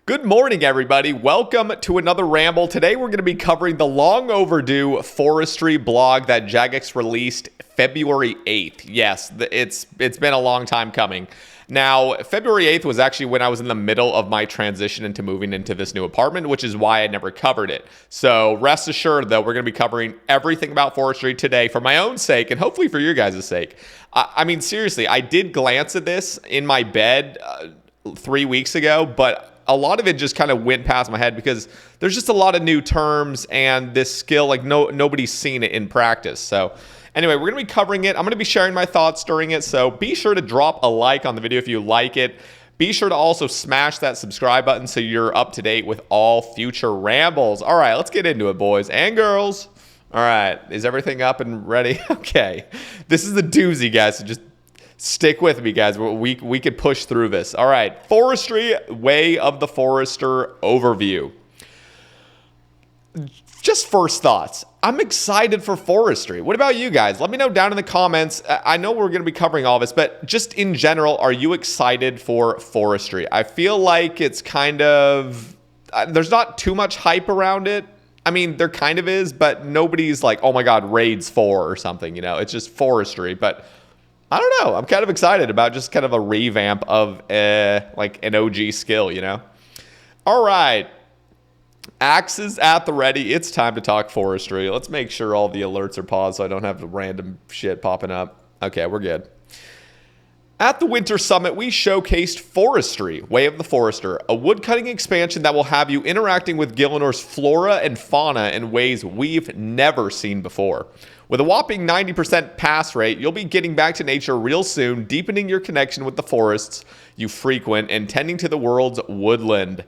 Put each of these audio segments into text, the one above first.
Good morning, everybody. Welcome to another Ramble. Today, we're going to be covering the long overdue forestry blog that Jagex released February 8th. Yes, it's been a long time coming. Now, February 8th was actually when I was in the middle of my transition into moving into this new apartment, which is why I never covered it. So rest assured, though, we're going to be covering everything about forestry today for my own sake and hopefully for your guys' sake. I mean, seriously, I did glance at this in my bed 3 weeks ago, but a lot of it just kind of went past my head because there's just a lot of new terms and this skill, like nobody's seen it in practice. So anyway, we're going to be covering it. I'm going to be sharing my thoughts during it. So be sure to drop a like on the video if you like it. Be sure to also smash that subscribe button so you're up to date with all future rambles. All right, let's get into it, boys and girls. All right, is everything up and ready? Okay, this is the doozy, guys. So just stick with me, guys. We could push through this. All right. Forestry, Way of the Forester overview. Just first thoughts. I'm excited for forestry. What about you guys? Let me know down in the comments. I know we're going to be covering all this, but just in general, are you excited for forestry? I feel like it's kind of, there's not too much hype around it. I mean, there kind of is, but nobody's like, oh my God, Raids 4 or something, you know, it's just forestry. But I don't know. I'm kind of excited about just kind of a revamp of like an OG skill, you know? All right. Axes at the ready. It's time to talk forestry. Let's make sure all the alerts are paused so I don't have the random shit popping up. Okay, we're good. At the Winter Summit, we showcased Forestry, Way of the Forester, a woodcutting expansion that will have you interacting with Gillinor's flora and fauna in ways we've never seen before. With a whopping 90% pass rate, you'll be getting back to nature real soon, deepening your connection with the forests you frequent and tending to the world's woodland.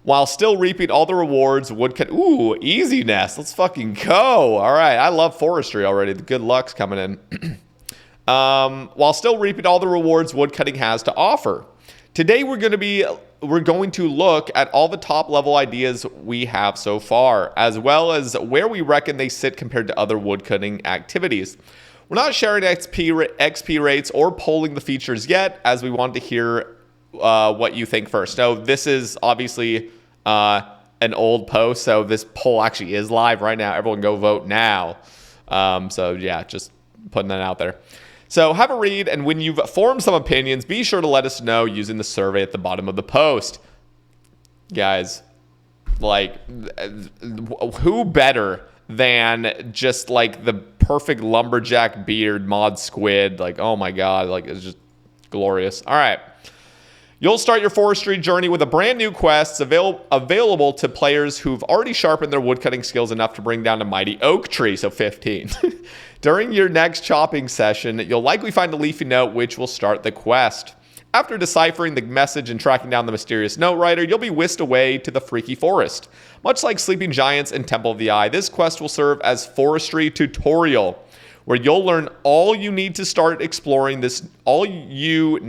While still reaping all the rewards, Ooh, easiness. Let's fucking go. All right, I love forestry already. The good luck's coming in. While still reaping all the rewards woodcutting has to offer. Today we're going to look at all the top level ideas we have so far, as well as where we reckon they sit compared to other woodcutting activities. We're not sharing XP rates or polling the features yet, as we want to hear what you think first. So this is obviously an old post, so this poll actually is live right now. Everyone go vote now. So yeah, just putting that out there. So have a read, and when you've formed some opinions, be sure to let us know using the survey at the bottom of the post. Guys, like, who better than just, like, the perfect lumberjack beard mod squid? Like, oh my God, like, it's just glorious. All right. You'll start your forestry journey with a brand new quest available to players who've already sharpened their woodcutting skills enough to bring down a mighty oak tree, so 15. During your next chopping session, you'll likely find a leafy note which will start the quest. After deciphering the message and tracking down the mysterious note writer, you'll be whisked away to the freaky forest. Much like Sleeping Giants and Temple of the Eye, this quest will serve as forestry tutorial, where you'll learn all you need to start exploring this new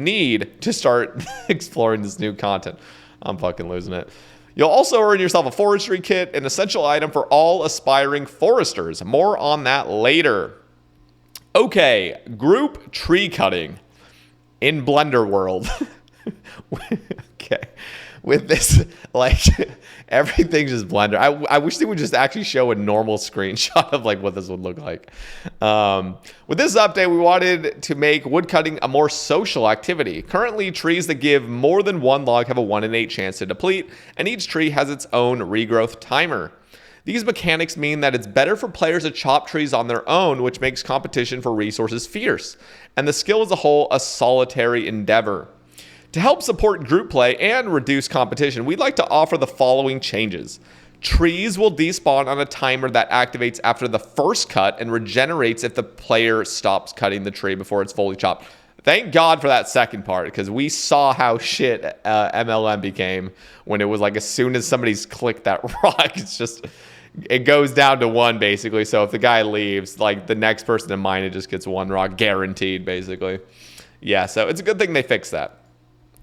content. I'm fucking losing it. You'll also earn yourself a forestry kit, an essential item for all aspiring foresters. More on that later. Okay, group tree cutting in Blender World. Okay. With this, like, everything's just Blender. I wish they would just actually show a normal screenshot of, like, what this would look like. With this update, we wanted to make woodcutting a more social activity. Currently, trees that give more than one log have a 1 in 8 chance to deplete, and each tree has its own regrowth timer. These mechanics mean that it's better for players to chop trees on their own, which makes competition for resources fierce, and the skill as a whole a solitary endeavor. To help support group play and reduce competition, we'd like to offer the following changes. Trees will despawn on a timer that activates after the first cut and regenerates if the player stops cutting the tree before it's fully chopped. Thank God for that second part, because we saw how shit MLM became when it was like as soon as somebody's clicked that rock, it goes down to 1 basically. So if the guy leaves, like the next person to mine it just gets 1 rock guaranteed basically. Yeah, so it's a good thing they fixed that.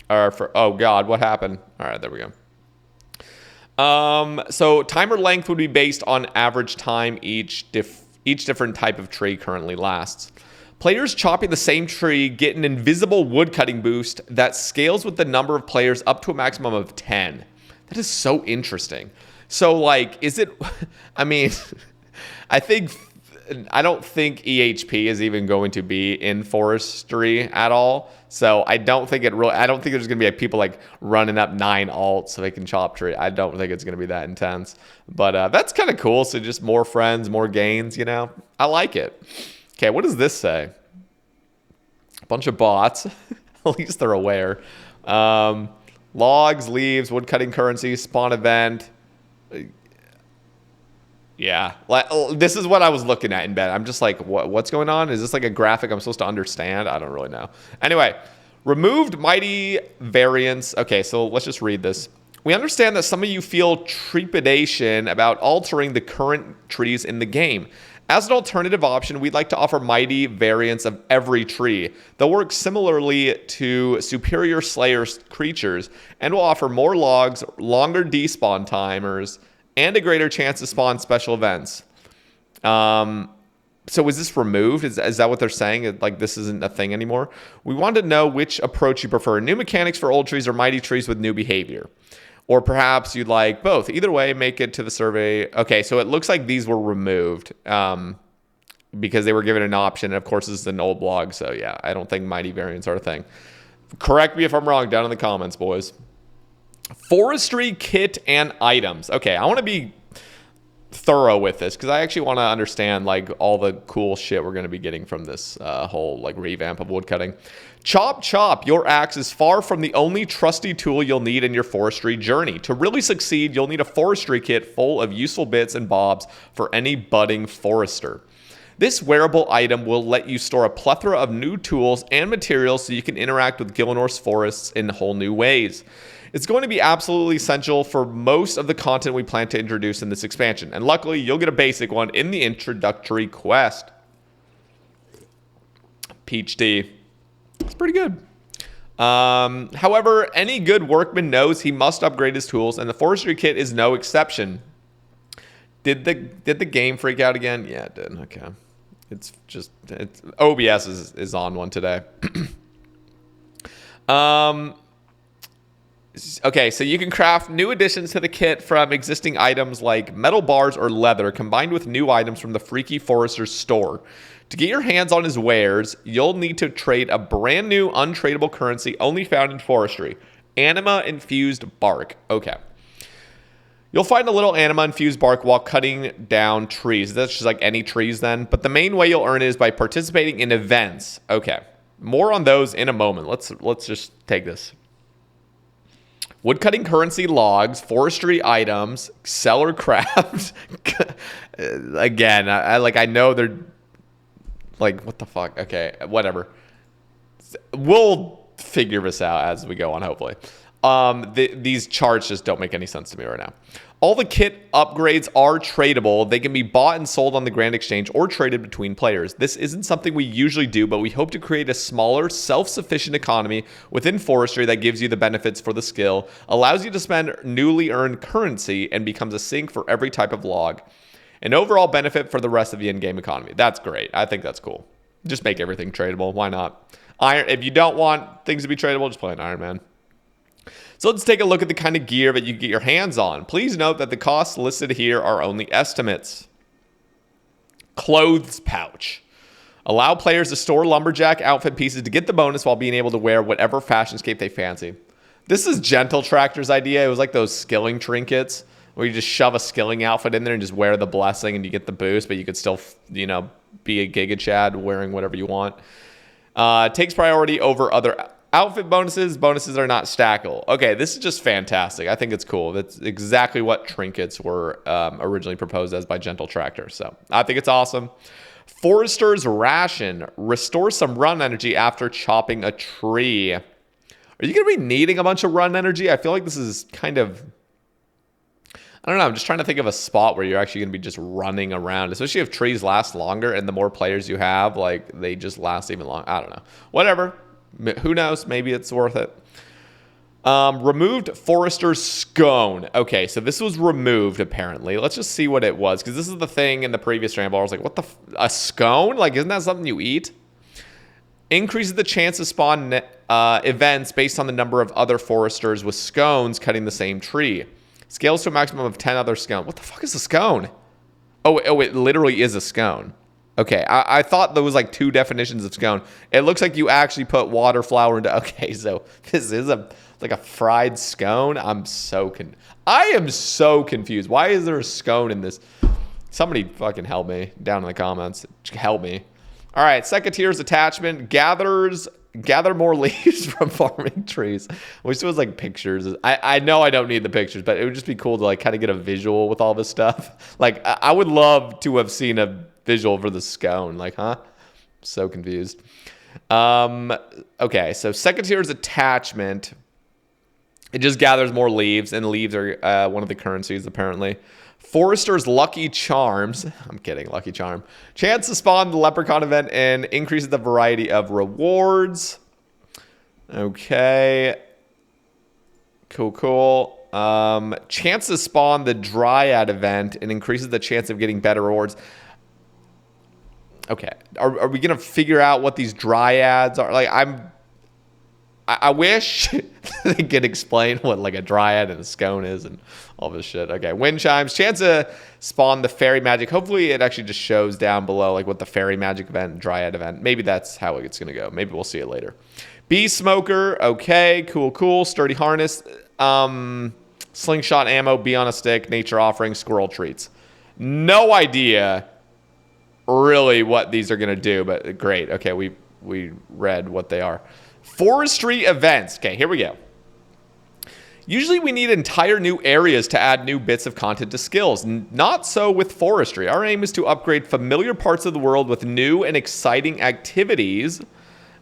Oh God, what happened? All right, there we go. So timer length would be based on average time each different type of tree currently lasts. Players chopping the same tree get an invisible woodcutting boost that scales with the number of players up to a maximum of 10. That is so interesting. So, like, is it... I mean, I don't think EHP is even going to be in forestry at all. So I don't think there's going to be people like running up 9 alts so they can chop tree. I don't think it's going to be that intense. But that's kind of cool. So just more friends, more gains, you know. I like it. Okay, what does this say? A bunch of bots. At least they're aware. Logs, leaves, woodcutting currency, spawn event. Yeah, this is what I was looking at in bed. I'm just like, what's going on? Is this like a graphic I'm supposed to understand? I don't really know. Anyway, removed mighty variants. Okay, so let's just read this. We understand that some of you feel trepidation about altering the current trees in the game. As an alternative option, we'd like to offer mighty variants of every tree. They'll work similarly to superior slayer creatures and will offer more logs, longer despawn timers, and a greater chance to spawn special events. So is this removed? Is that what they're saying? Like, this isn't a thing anymore? We want to know which approach you prefer. New mechanics for old trees or mighty trees with new behavior. Or perhaps you'd like both. Either way, make it to the survey. Okay, so it looks like these were removed because they were given an option. And of course, this is an old blog. So yeah, I don't think mighty variants are a thing. Correct me if I'm wrong down in the comments, boys. Forestry Kit and Items. Okay, I want to be thorough with this because I actually want to understand like all the cool shit we're going to be getting from this whole like revamp of woodcutting. Chop chop, your axe is far from the only trusty tool you'll need in your forestry journey. To really succeed, you'll need a forestry kit full of useful bits and bobs for any budding forester. This wearable item will let you store a plethora of new tools and materials so you can interact with Gillinor's forests in whole new ways. It's going to be absolutely essential for most of the content we plan to introduce in this expansion. And luckily, you'll get a basic one in the introductory quest. Peach tea. It's pretty good. However, any good workman knows he must upgrade his tools, and the forestry kit is no exception. Did the game freak out again? Yeah, it did. Okay. OBS is on one today. Okay, so you can craft new additions to the kit from existing items like metal bars or leather, combined with new items from the Freaky Forester's store. To get your hands on his wares, you'll need to trade a brand new untradeable currency only found in forestry, anima-infused bark. Okay. You'll find a little anima-infused bark while cutting down trees. That's just like any trees then. But the main way you'll earn it is by participating in events. Okay. More on those in a moment. Let's just take this. Woodcutting currency logs, forestry items, seller craft. Again, I know they're like, what the fuck? Okay, whatever. We'll figure this out as we go on, hopefully. These charts just don't make any sense to me right now. All the kit upgrades are tradable. They can be bought and sold on the Grand Exchange or traded between players. This isn't something we usually do, but we hope to create a smaller, self-sufficient economy within forestry that gives you the benefits for the skill, allows you to spend newly earned currency, and becomes a sink for every type of log. An overall benefit for the rest of the in-game economy. That's great. I think that's cool. Just make everything tradable. Why not? If you don't want things to be tradable, just play an Ironman. So let's take a look at the kind of gear that you get your hands on. Please note that the costs listed here are only estimates. Clothes pouch. Allow players to store lumberjack outfit pieces to get the bonus while being able to wear whatever fashionscape they fancy. This is Gentle Tractor's idea. It was like those skilling trinkets where you just shove a skilling outfit in there and just wear the blessing and you get the boost, but you could still, be a Giga Chad wearing whatever you want. Takes priority over other outfit bonuses. Bonuses are not stackable. Okay, this is just fantastic. I think it's cool. That's exactly what trinkets were originally proposed as by Gentle Tractor. So I think it's awesome. Forester's Ration. Restore some run energy after chopping a tree. Are you going to be needing a bunch of run energy? I feel like this is kind of... I don't know. I'm just trying to think of a spot where you're actually going to be just running around, especially if trees last longer and the more players you have, like they just last even longer. I don't know. Whatever. Who knows? Maybe it's worth it. Removed Forester's Scone. Okay, so this was removed apparently. Let's just see what it was, because this is the thing in the previous Ramble. I was like, what the... a scone? Like, isn't that something you eat? Increases the chance to spawn events based on the number of other foresters with scones cutting the same tree. Scales to a maximum of 10 other scone. What the fuck is a scone? Oh, it literally is a scone. Okay, I thought there was like 2 definitions of scone. It looks like you actually put water, flour into... Okay, so this is like a fried scone. I am so confused. Why is there a scone in this? Somebody fucking help me down in the comments. Help me. All right, second tier's attachment. Gather more leaves from farming trees. I wish there was like pictures. I know I don't need the pictures, but it would just be cool to like kind of get a visual with all this stuff. Like I would love to have seen a visual for the scone. Like, huh? So confused. Okay, so second tier's attachment. It just gathers more leaves, and leaves are one of the currencies apparently. Forester's Lucky Charms. I'm kidding, Lucky Charm. Chance to spawn the Leprechaun event and increases the variety of rewards. Okay. Cool. Chance to spawn the Dryad event and increases the chance of getting better rewards. Okay. Are we going to figure out what these Dryads are? Like, I wish they could explain what like a dryad and a scone is and all this shit. Okay, wind chimes. Chance to spawn the fairy magic. Hopefully it actually just shows down below like what the fairy magic event, dryad event. Maybe that's how it's going to go. Maybe we'll see it later. Bee smoker. Okay, cool. Sturdy harness. Slingshot ammo. Bee on a stick. Nature offering. Squirrel treats. No idea really what these are going to do, but great. Okay, we read what they are. Forestry Events. Okay, here we go. Usually we need entire new areas to add new bits of content to skills. Not so with forestry. Our aim is to upgrade familiar parts of the world with new and exciting activities.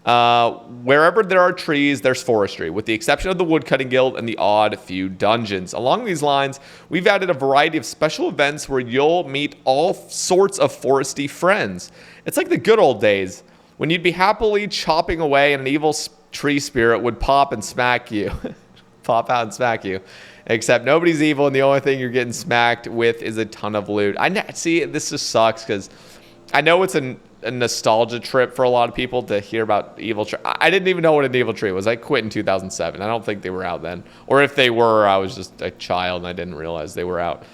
Wherever there are trees, there's forestry, with the exception of the Woodcutting Guild and the odd few dungeons. Along these lines, we've added a variety of special events where you'll meet all sorts of foresty friends. It's like the good old days when you'd be happily chopping away and an evil tree spirit would pop and smack you. Pop out and smack you. Except nobody's evil, and the only thing you're getting smacked with is a ton of loot. See, this just sucks, because I know it's a nostalgia trip for a lot of people to hear about evil tree. I didn't even know what an evil tree was. I quit in 2007. I don't think they were out then. Or if they were, I was just a child and I didn't realize they were out.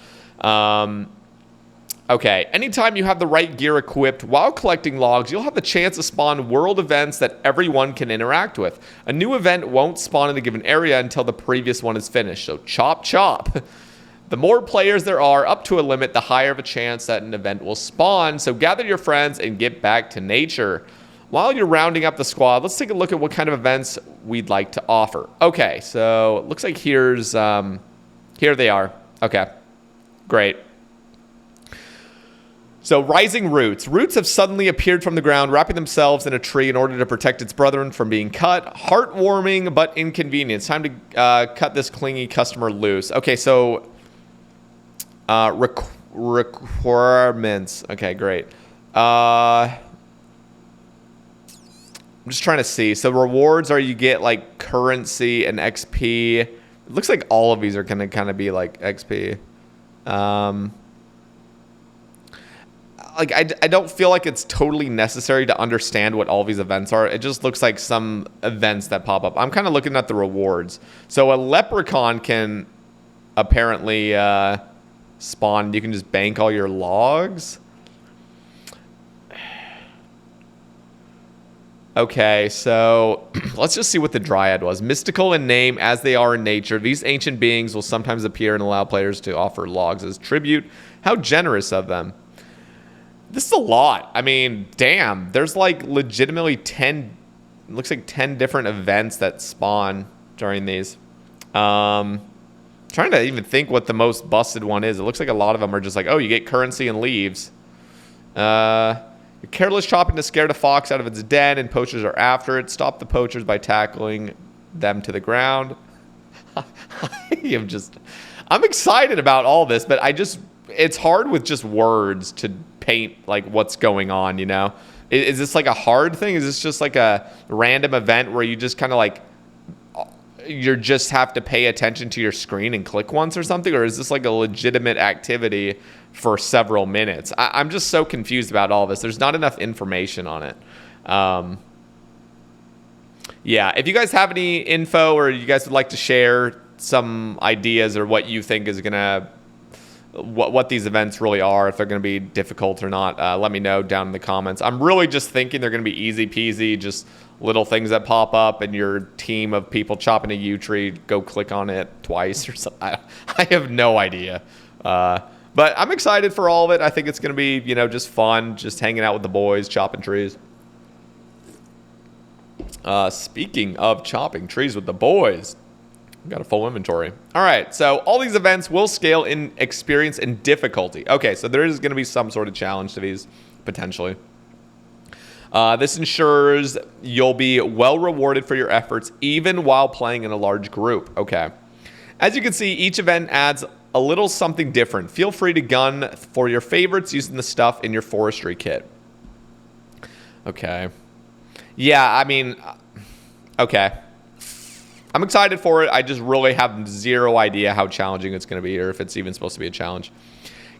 Okay, anytime you have the right gear equipped while collecting logs, you'll have the chance to spawn world events that everyone can interact with. A new event won't spawn in a given area until the previous one is finished, so chop. The more players there are, up to a limit, the higher of a chance that an event will spawn, so gather your friends and get back to nature. While you're rounding up the squad, let's take a look at what kind of events we'd like to offer. Okay, so it looks like here they are. Okay, great. So, rising roots. Roots have suddenly appeared from the ground, wrapping themselves in a tree in order to protect its brethren from being cut. Heartwarming, but inconvenient. Time to cut this clingy customer loose. Okay, so requirements. Okay, great. I'm just trying to see. So, rewards are you get like currency and XP. It looks like all of these are going to kind of be like XP. Like I don't feel like it's totally necessary to understand what all these events are. It just looks like some events that pop up. I'm kind of looking at the rewards. So a leprechaun can apparently spawn. You can just bank all your logs. Okay, so let's just see what the Dryad was. Mystical in name as they are in nature, these ancient beings will sometimes appear and allow players to offer logs as tribute. How generous of them. This is a lot. I mean, damn. There's like legitimately 10, looks like 10 different events that spawn during these. Trying to even think what the most busted one is. It looks like a lot of them are just like, oh, you get currency and leaves. You're careless chopping to scare the fox out of its den, and poachers are after it. Stop the poachers by tackling them to the ground. I'm excited about all this, but it's hard with just words to paint like what's going on, you know? Is this like a hard thing? Is this just like a random event where you just kind of like you just have to pay attention to your screen and click once or something? Or is this like a legitimate activity for several minutes? I'm just so confused about all this. There's not enough information on it. Yeah, if you guys have any info or you guys would like to share some ideas or what you think is gonna what these events really are, if they're going to be difficult or not, let me know down in the comments. I'm really just thinking they're going to be easy peasy, just little things that pop up and your team of people chopping a yew tree, go click on it twice or something. I have no idea. But I'm excited for all of it. I think it's going to be, just fun, just hanging out with the boys, chopping trees. Speaking of chopping trees with the boys, got a full inventory. All right, so all these events will scale in experience and difficulty. Okay, so there is going to be some sort of challenge to these, potentially. This ensures you'll be well rewarded for your efforts, even while playing in a large group. Okay. As you can see, each event adds a little something different. Feel free to gun for your favorites using the stuff in your forestry kit. Okay. Yeah, I mean, okay. I'm excited for it. I just really have zero idea how challenging it's going to be, or if it's even supposed to be a challenge.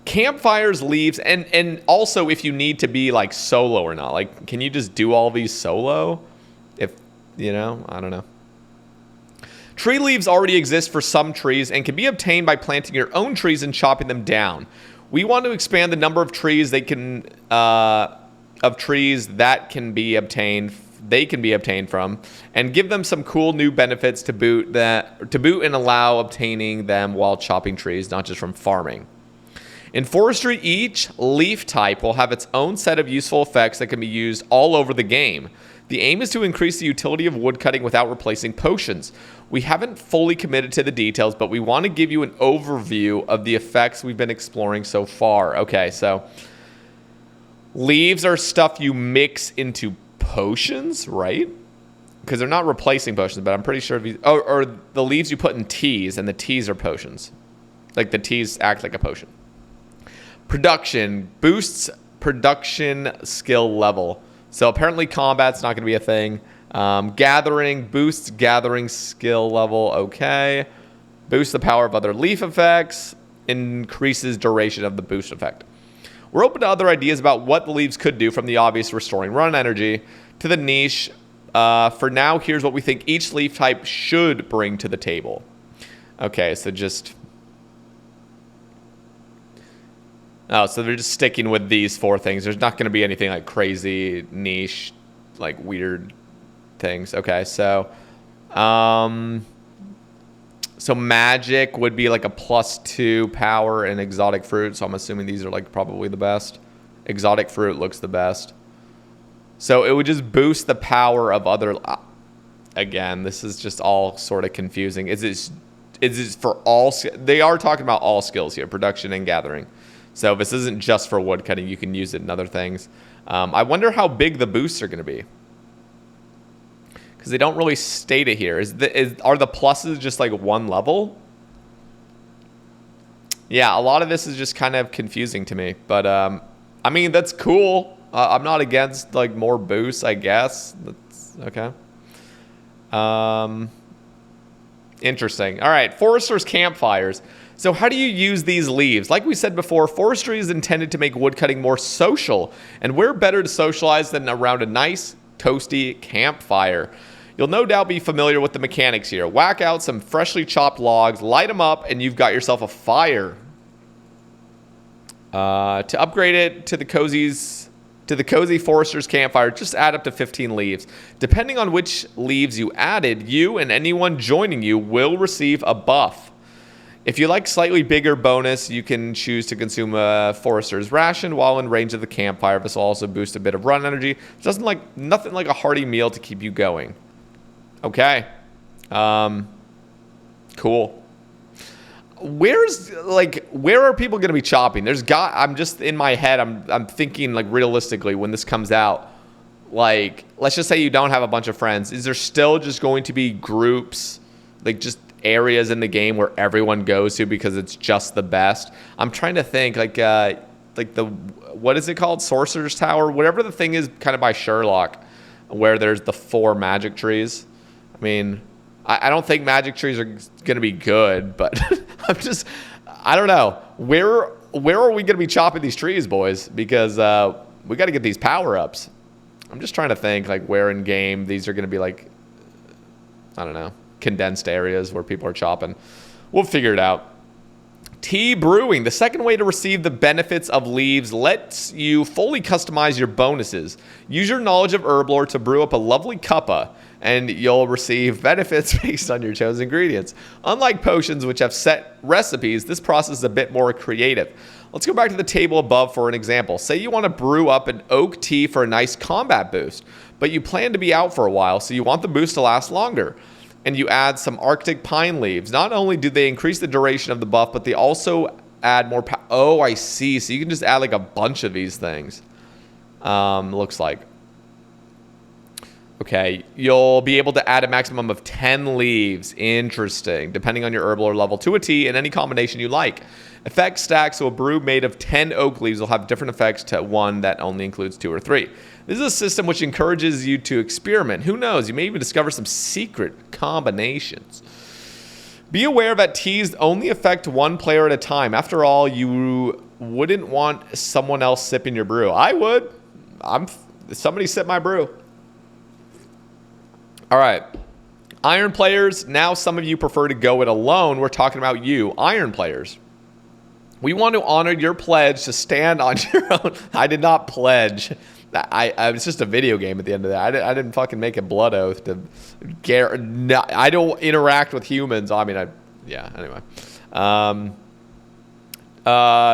Campfires, leaves, and also if you need to be like solo or not. Like, can you just do all these solo? If, I don't know. Tree leaves already exist for some trees and can be obtained by planting your own trees and chopping them down. We want to expand the number of trees that can be obtained from, and give them some cool new benefits to boot and allow obtaining them while chopping trees, not just from farming. In forestry, each leaf type will have its own set of useful effects that can be used all over the game. The aim is to increase the utility of woodcutting without replacing potions. We haven't fully committed to the details, but we want to give you an overview of the effects we've been exploring so far. Okay, so leaves are stuff you mix into potions, right? Because they're not replacing potions, but I'm pretty sure or the leaves you put in teas, and the teas are potions. Like the teas act like a potion. Production boosts production skill level. So apparently combat's not going to be a thing. Gathering boosts gathering skill level. Okay. Boosts the power of other leaf effects. Increases duration of the boost effect. We're open to other ideas about what the leaves could do, from the obvious restoring run energy to the niche. For now, here's what we think each leaf type should bring to the table. Okay, so so they're just sticking with these 4 things. There's not going to be anything like crazy niche, like weird things. Okay, so magic would be like a +2 power and exotic fruit. So I'm assuming these are like probably the best. Exotic fruit looks the best. So it would just boost the power of other. Again, this is just all sort of confusing. Is this for all? They are talking about all skills here, production and gathering. So this isn't just for woodcutting. You can use it in other things. I wonder how big the boosts are going to be, because they don't really state it here. Are the pluses just like one level? Yeah, a lot of this is just kind of confusing to me. But I mean, that's cool. I'm not against like more boosts, I guess. That's okay. Interesting. All right, Forester's Campfires. So how do you use these leaves? Like we said before, forestry is intended to make woodcutting more social, and where better to socialize than around a nice, toasty campfire? You'll no doubt be familiar with the mechanics here. Whack out some freshly chopped logs, light them up, and you've got yourself a fire. To upgrade it to the cozy Forester's Campfire, just add up to 15 leaves. Depending on which leaves you added, you and anyone joining you will receive a buff. If you like slightly bigger bonus, you can choose to consume a Forester's ration while in range of the campfire. This will also boost a bit of run energy. Nothing like a hearty meal to keep you going. Okay. Cool. Where are people going to be chopping? I'm just in my head. I'm thinking like realistically when this comes out, like let's just say you don't have a bunch of friends. Is there still just going to be groups, like just areas in the game where everyone goes to because it's just the best? I'm trying to think like what is it called? Sorcerer's Tower, whatever the thing is, kind of by Sherlock, where there's the 4 magic trees. I mean, I don't think magic trees are going to be good, but I don't know. Where are we going to be chopping these trees, boys? Because we got to get these power-ups. I'm just trying to think like where in game these are going to be, like, I don't know, condensed areas where people are chopping. We'll figure it out. Tea brewing. The second way to receive the benefits of leaves lets you fully customize your bonuses. Use your knowledge of herb lore to brew up a lovely cuppa, and you'll receive benefits based on your chosen ingredients. Unlike potions, which have set recipes, this process is a bit more creative. Let's go back to the table above for an example. Say you want to brew up an oak tea for a nice combat boost, but you plan to be out for a while, so you want the boost to last longer. And you add some Arctic pine leaves. Not only do they increase the duration of the buff, but they also add more oh, I see. So you can just add like a bunch of these things. Looks like. Okay, you'll be able to add a maximum of 10 leaves. Interesting. Depending on your herb lore level to a tea in any combination you like. Effect stack, so a brew made of 10 oak leaves will have different effects to one that only includes 2 or 3. This is a system which encourages you to experiment. Who knows? You may even discover some secret combinations. Be aware that teas only affect one player at a time. After all, you wouldn't want someone else sipping your brew. I would. Somebody sip my brew. All right. Iron players. Now some of you prefer to go it alone. We're talking about you, iron players. We want to honor your pledge to stand on your own. I did not pledge. I was just a video game at the end of that. I didn't fucking make a blood oath to I don't interact with humans. I mean, yeah, anyway.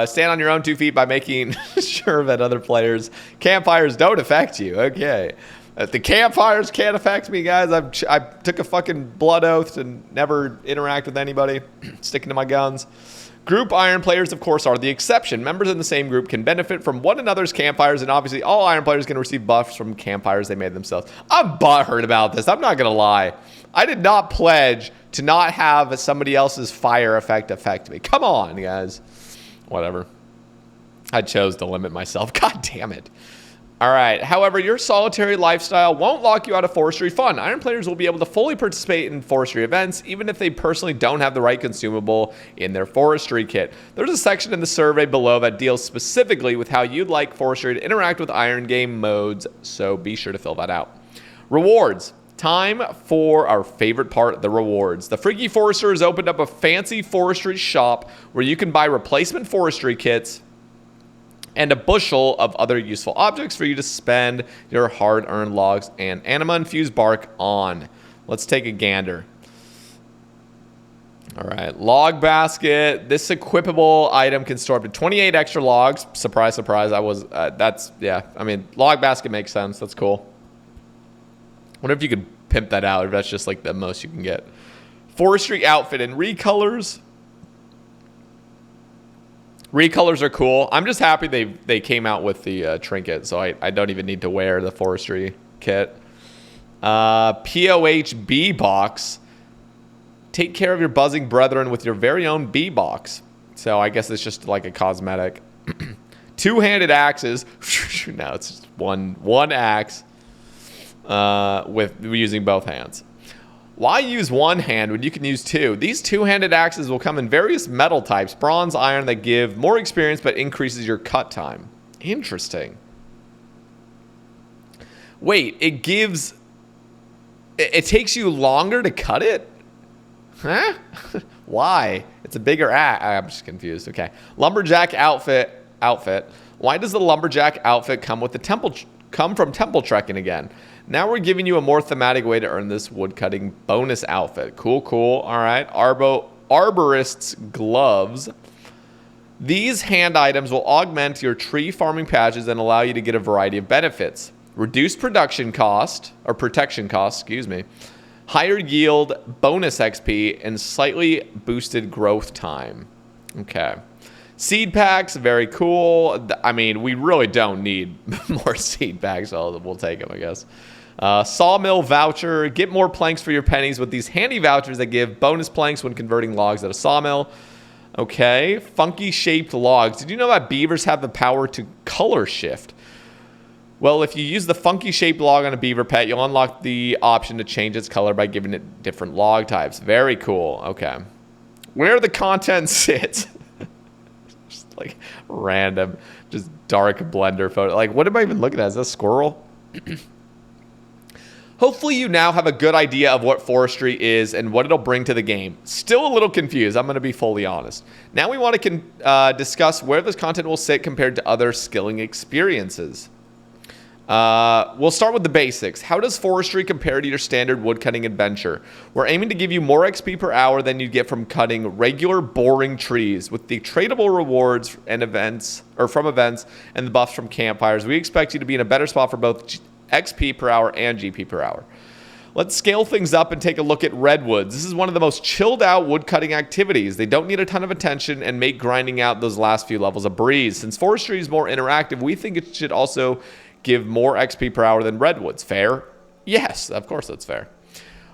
Stand on your own 2 feet by making sure that other players' campfires don't affect you. Okay. The campfires can't affect me, guys. I took a fucking blood oath to never interact with anybody. Sticking to my guns. Group iron players, of course, are the exception. Members in the same group can benefit from one another's campfires, and obviously all iron players can receive buffs from campfires they made themselves. I'm butthurt about this. I'm not going to lie. I did not pledge to not have somebody else's fire affect me. Come on, guys. Whatever. I chose to limit myself. God damn it. All right. However, your solitary lifestyle won't lock you out of forestry fun. Iron players will be able to fully participate in forestry events, even if they personally don't have the right consumable in their forestry kit. There's a section in the survey below that deals specifically with how you'd like forestry to interact with iron game modes, so be sure to fill that out. Rewards. Time for our favorite part, the rewards. The Freaky Forester has opened up a fancy forestry shop where you can buy replacement forestry kits and a bushel of other useful objects for you to spend your hard-earned logs and anima-infused bark on. Let's take a gander. All right, log basket. This equipable item can store up to 28 extra logs. Surprise, surprise. Yeah, I mean, log basket makes sense. That's cool. Wonder if you could pimp that out, if that's just like the most you can get. Forestry outfit and recolors. Recolors are cool. I'm just happy they came out with the trinket, so I don't even need to wear the forestry kit. POH bee box. Take care of your buzzing brethren with your very own bee box. So I guess it's just like a cosmetic. Two-handed axes. No, it's just one axe with using both hands. Why use one hand when you can use two? These two-handed axes will come in various metal types. Bronze, iron, that give more experience but increases your cut time. Interesting. Wait, it takes you longer to cut it? Huh? Why? It's a bigger axe. I'm just confused. Okay. Lumberjack outfit. Why does the lumberjack outfit come from temple trekking again? Now we're giving you a more thematic way to earn this woodcutting bonus outfit. Cool. All right. Arborist's gloves. These hand items will augment your tree farming patches and allow you to get a variety of benefits. Reduced protection cost, excuse me. Higher yield, bonus XP, and slightly boosted growth time. Okay. Seed packs, very cool. I mean, we really don't need more seed packs, so we'll take them, I guess. Sawmill voucher. Get more planks for your pennies with these handy vouchers that give bonus planks when converting logs at a sawmill. Okay. Funky shaped logs. Did you know that beavers have the power to color shift? Well, if you use the funky shaped log on a beaver pet, you'll unlock the option to change its color by giving it different log types. Very cool. Okay. Where the content sits. Just like random, just dark Blender photo. Like, what am I even looking at? Is that a squirrel? Hopefully you now have a good idea of what forestry is and what it'll bring to the game. Still a little confused, I'm going to be fully honest. Now we want to discuss where this content will sit compared to other skilling experiences. We'll start with the basics. How does forestry compare to your standard woodcutting adventure? We're aiming to give you more XP per hour than you get from cutting regular boring trees. With the tradable rewards and events, or from events, and the buffs from campfires, we expect you to be in a better spot for both XP per hour and GP per hour. Let's scale things up and take a look at redwoods. This is one of the most chilled out woodcutting activities. They don't need a ton of attention and make grinding out those last few levels a breeze. Since forestry is more interactive, we think it should also give more XP per hour than redwoods. Fair? Yes, of course that's fair.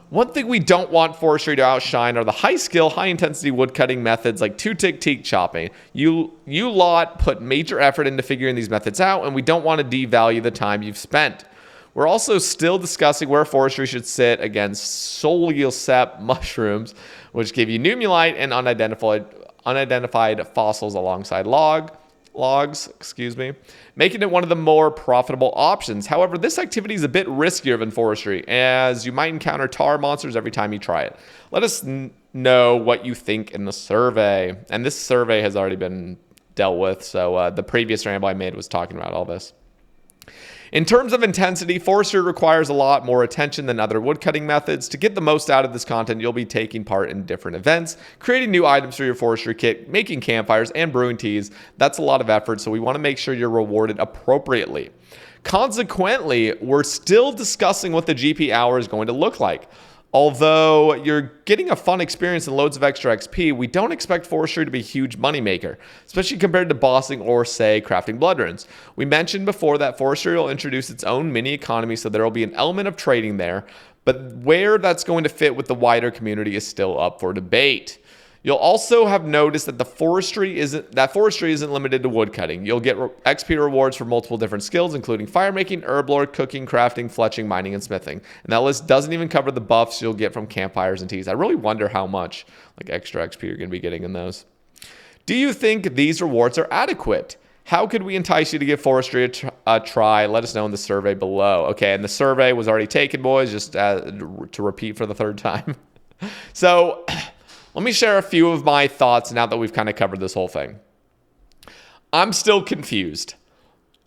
One thing we don't want forestry to outshine are the high skill, high intensity woodcutting methods like two-tick teak chopping. You lot put major effort into figuring these methods out, and we don't want to devalue the time you've spent. We're also still discussing where forestry should sit against Soliosep mushrooms, which give you numulite and unidentified fossils alongside logs, making it one of the more profitable options. However, this activity is a bit riskier than forestry, as you might encounter tar monsters every time you try it. Let us know what you think in the survey. And this survey has already been dealt with, so the previous ramble I made was talking about all this. In terms of intensity, forestry requires a lot more attention than other woodcutting methods. To get the most out of this content, you'll be taking part in different events, creating new items for your forestry kit, making campfires, and brewing teas. That's a lot of effort, so we want to make sure you're rewarded appropriately. Consequently, we're still discussing what the GP hour is going to look like. Although you're getting a fun experience and loads of extra XP, we don't expect forestry to be a huge moneymaker, especially compared to bossing or, say, crafting blood runes. We mentioned before that forestry will introduce its own mini economy, so there will be an element of trading there, but where that's going to fit with the wider community is still up for debate. You'll also have noticed that forestry isn't limited to woodcutting. You'll get XP rewards for multiple different skills, including fire making, herb lore, cooking, crafting, fletching, mining, and smithing. And that list doesn't even cover the buffs you'll get from campfires and teas. I really wonder how much extra XP you're going to be getting in those. Do you think these rewards are adequate? How could we entice you to give forestry a try? Let us know in the survey below. Okay, and the survey was already taken, boys, just to repeat for the third time. So let me share a few of my thoughts now that we've kind of covered this whole thing. I'm still confused.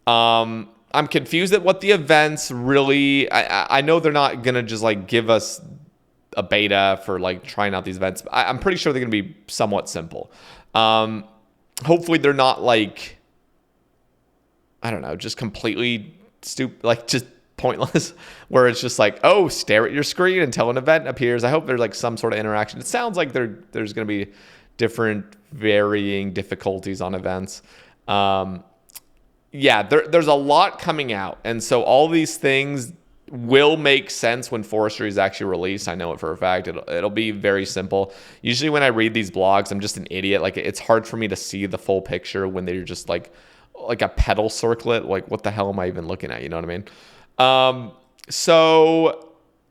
I'm confused at what the events really... I know they're not going to just give us a beta for trying out these events. I'm pretty sure they're going to be somewhat simple. Hopefully they're not I don't know, just completely stupid, just pointless, where it's just stare at your screen until an event appears. I hope there's some sort of interaction. It sounds like there's going to be different varying difficulties on events. Yeah, there's a lot coming out, and so all these things will make sense when forestry is actually released. I know it for a fact. It'll be very simple. Usually when I read these blogs, I'm just an idiot. It's hard for me to see the full picture when they're just like a petal circlet. What the hell am I even looking at? You know what I mean?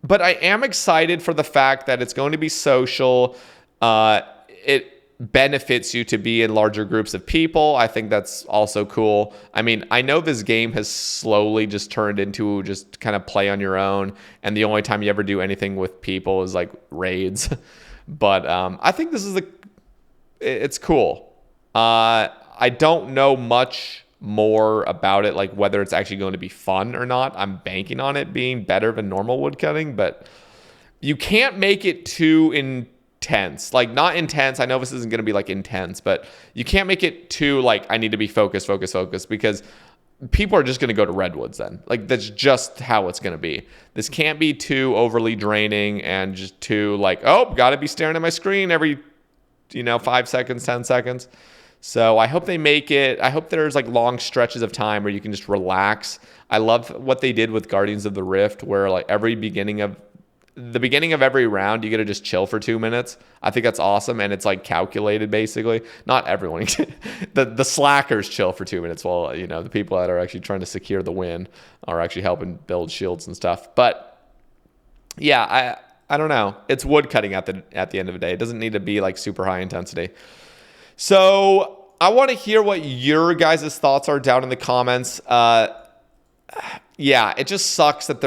But I am excited for the fact that it's going to be social. It benefits you to be in larger groups of people. I think that's also cool. I mean, I know this game has slowly just turned into just kind of play on your own, and the only time you ever do anything with people is raids. But I think this is it's cool. I don't know much more about it, whether it's actually going to be fun or not. I'm banking on it being better than normal woodcutting, but you can't make it too intense. Not intense. I know this isn't going to be intense, but you can't make it too I need to be focused, because people are just going to go to redwoods then. That's just how it's going to be. This can't be too overly draining and just too got to be staring at my screen every 5 seconds, 10 seconds. So I hope they make it. I hope there's long stretches of time where you can just relax. I love what they did with Guardians of the Rift, where the beginning of every round you get to just chill for 2 minutes. I think that's awesome, and it's calculated basically. Not everyone. the slackers chill for 2 minutes while the people that are actually trying to secure the win are actually helping build shields and stuff. But yeah, I don't know. It's woodcutting at the end of the day. It doesn't need to be super high intensity. So I want to hear what your guys' thoughts are down in the comments. Yeah, it just sucks that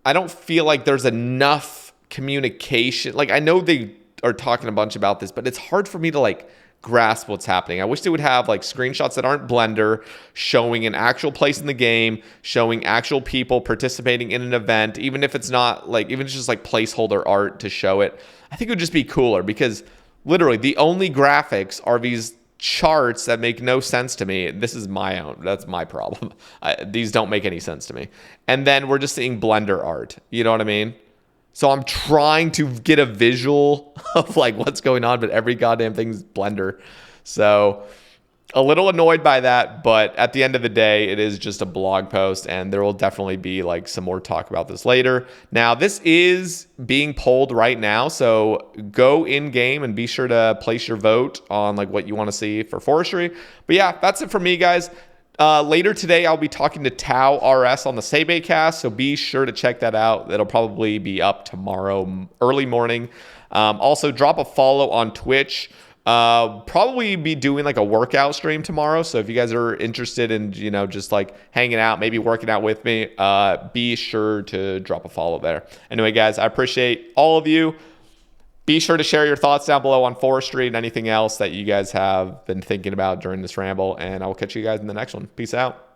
I don't feel like there's enough communication. Like, I know they are talking a bunch about this, but it's hard for me to like grasp what's happening. I wish they would have like screenshots that aren't Blender, showing an actual place in the game, showing actual people participating in an event, even if it's not like, even if it's just like placeholder art to show it. I think it would just be cooler, because literally the only graphics are these charts that make no sense to me. This is my own. That's my problem. These don't make any sense to me. And then we're just seeing Blender art. You know what I mean? So I'm trying to get a visual of like what's going on, but every goddamn thing's Blender. So a little annoyed by that, but at the end of the day, it is just a blog post, and there will definitely be like some more talk about this later. Now, this is being polled right now, so go in game and be sure to place your vote on like what you want to see for forestry. But yeah, that's it for me, guys. Later today, I'll be talking to Tao RS on the Saybay cast, so be sure to check that out. That'll probably be up tomorrow early morning. Also, drop a follow on Twitch. Probably be doing like a workout stream tomorrow. So if you guys are interested in, you know, just like hanging out, maybe working out with me, be sure to drop a follow there. Anyway, guys, I appreciate all of you. Be sure to share your thoughts down below on forestry and anything else that you guys have been thinking about during this ramble. And I will catch you guys in the next one. Peace out.